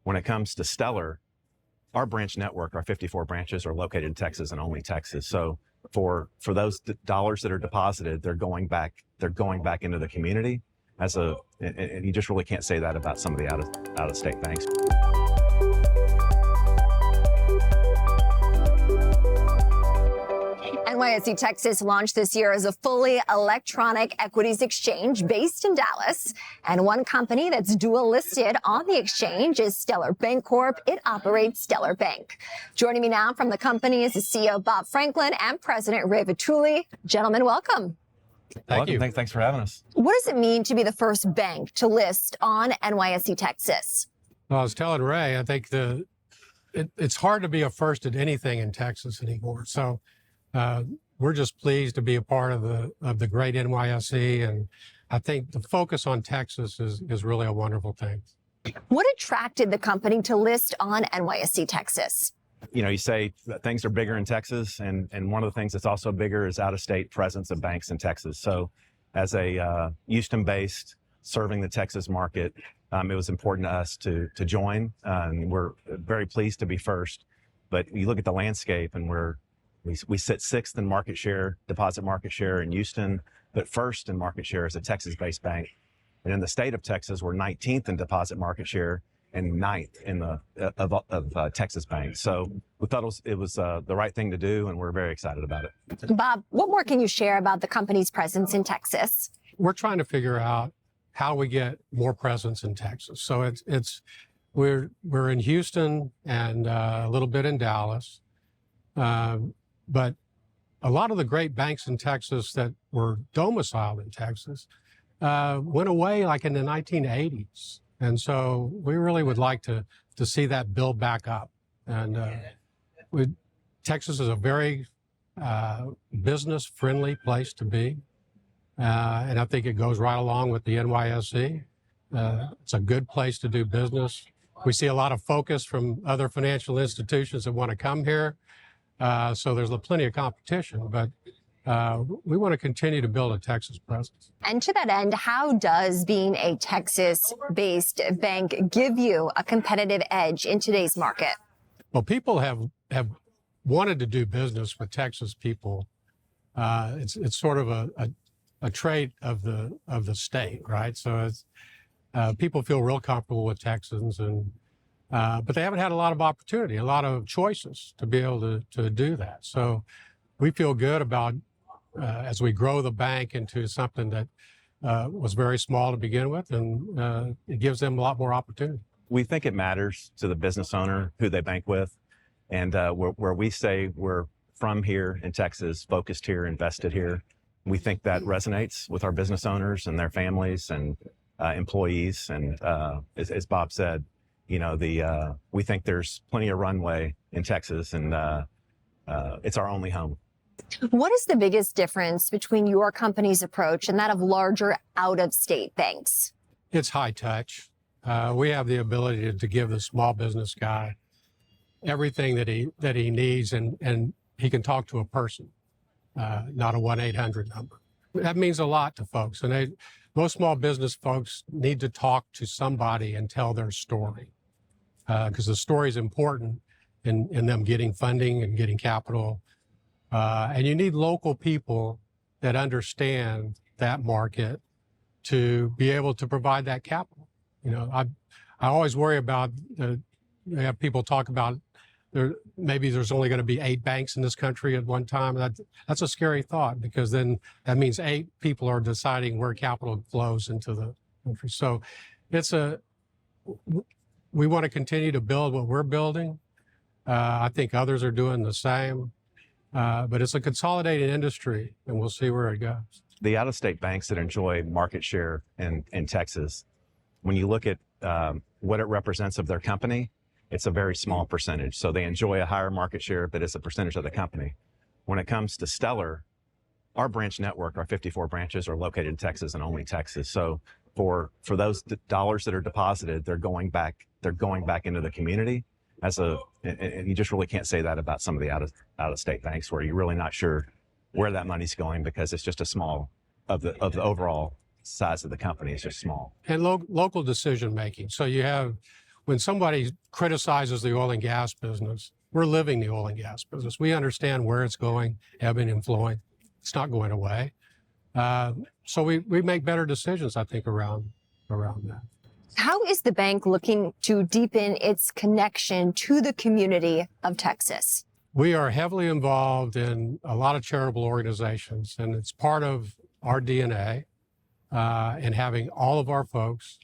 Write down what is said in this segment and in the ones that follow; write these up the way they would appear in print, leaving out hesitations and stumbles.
When it comes to Stellar, our branch network, our 54 branches are located in Texas and only Texas. So for those dollars that are deposited, they're going back into the community and you just really can't say that about some of the out of state banks. NYSE Texas launched this year as a fully electronic equities exchange based in Dallas. And one company that's dual listed on the exchange is Stellar Bancorp. It operates Stellar Bank. Joining me now from the company is the CEO, Bob Franklin, and President Ray Vitulli. Gentlemen, welcome. Thank you. Thanks for having us. What does it mean to be the first bank to list on NYSE Texas? Well, I was telling Ray, I think it's hard to be a first at anything in Texas anymore. So we're just pleased to be a part of the great NYSE, and I think the focus on Texas is really a wonderful thing. What attracted the company to list on NYSE Texas? You know, you say that things are bigger in Texas, and one of the things that's also bigger is out-of-state presence of banks in Texas. So as a Houston-based, serving the Texas market, it was important to us to join, and we're very pleased to be first. But you look at the landscape, and we sit sixth in market share, deposit market share in Houston, but first in market share as a Texas-based bank. And in the state of Texas, we're 19th in deposit market share and 9th in of Texas banks. So we thought it was the right thing to do, and we're very excited about it. Bob, what more can you share about the company's presence in Texas? We're trying to figure out how we get more presence in Texas. So we're in Houston and a little bit in Dallas. But a lot of the great banks in Texas that were domiciled in Texas went away like in the 1980s. And so we really would like to see that build back up. And Texas is a very business-friendly place to be. And I think it goes right along with the NYSE. It's a good place to do business. We see a lot of focus from other financial institutions that want to come here. So there's plenty of competition, but we want to continue to build a Texas presence. And to that end, how does being a Texas-based bank give you a competitive edge in today's market? Well, people have wanted to do business with Texas people. It's sort of a trait of the state, right? So people feel real comfortable with Texans, but they haven't had a lot of opportunity, a lot of choices to be able to do that. So we feel good about as we grow the bank into something that was very small to begin with, and it gives them a lot more opportunity. We think it matters to the business owner who they bank with, and where we say we're from here in Texas, focused here, invested here, we think that resonates with our business owners and their families and employees. And as Bob said, you know, we think there's plenty of runway in Texas, and it's our only home. What is the biggest difference between your company's approach and that of larger out-of-state banks? It's high touch. We have the ability to give the small business guy everything that he needs, and he can talk to a person, not a 1-800 number. That means a lot to folks, and most small business folks need to talk to somebody and tell their story, because the story is important in them getting funding and getting capital. And you need local people that understand that market to be able to provide that capital. You know, I always worry about, have people talk about maybe there's only going to be 8 banks in this country at one time. That's a scary thought, because then that means 8 people are deciding where capital flows into the country. So we want to continue to build what we're building. I think others are doing the same. But it's a consolidated industry, and we'll see where it goes. The out-of-state banks that enjoy market share in Texas, when you look at what it represents of their company, it's a very small percentage. So they enjoy a higher market share, but it's a percentage of the company. When it comes to Stellar, our branch network, our 54 branches are located in Texas and only Texas. So for those dollars that are deposited, they're going back into the community. And you just really can't say that about some of the out-of-state banks, where you're really not sure where that money's going, because it's just a small of the overall size of the company. It's just small. And local decision making. So when somebody criticizes the oil and gas business, we're living the oil and gas business. We understand where it's going, ebbing and flowing. It's not going away. So we make better decisions, I think, around that. How is the bank looking to deepen its connection to the community of Texas? We are heavily involved in a lot of charitable organizations, and it's part of our DNA in having all of our folks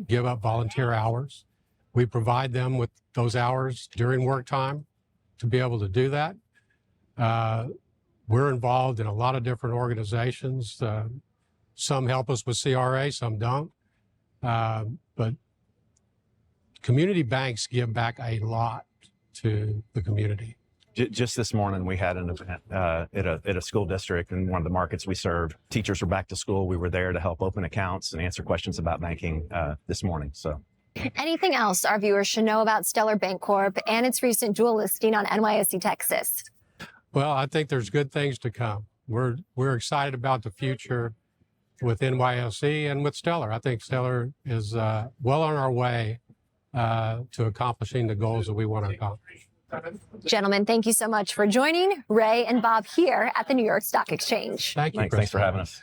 give up volunteer hours. We provide them with those hours during work time to be able to do that. We're involved in a lot of different organizations. Some help us with CRA, some don't. But community banks give back a lot to the community. Just this morning, we had an event at a school district in one of the markets we serve. Teachers were back to school. We were there to help open accounts and answer questions about banking this morning. So, anything else our viewers should know about Stellar Bancorp and its recent dual listing on NYSE Texas? Well, I think there's good things to come. We're excited about the future with NYSE and with Stellar. I think Stellar is well on our way to accomplishing the goals that we want to accomplish. Gentlemen, thank you so much for joining Ray and Bob here at the New York Stock Exchange. Thank you. thanks for having us.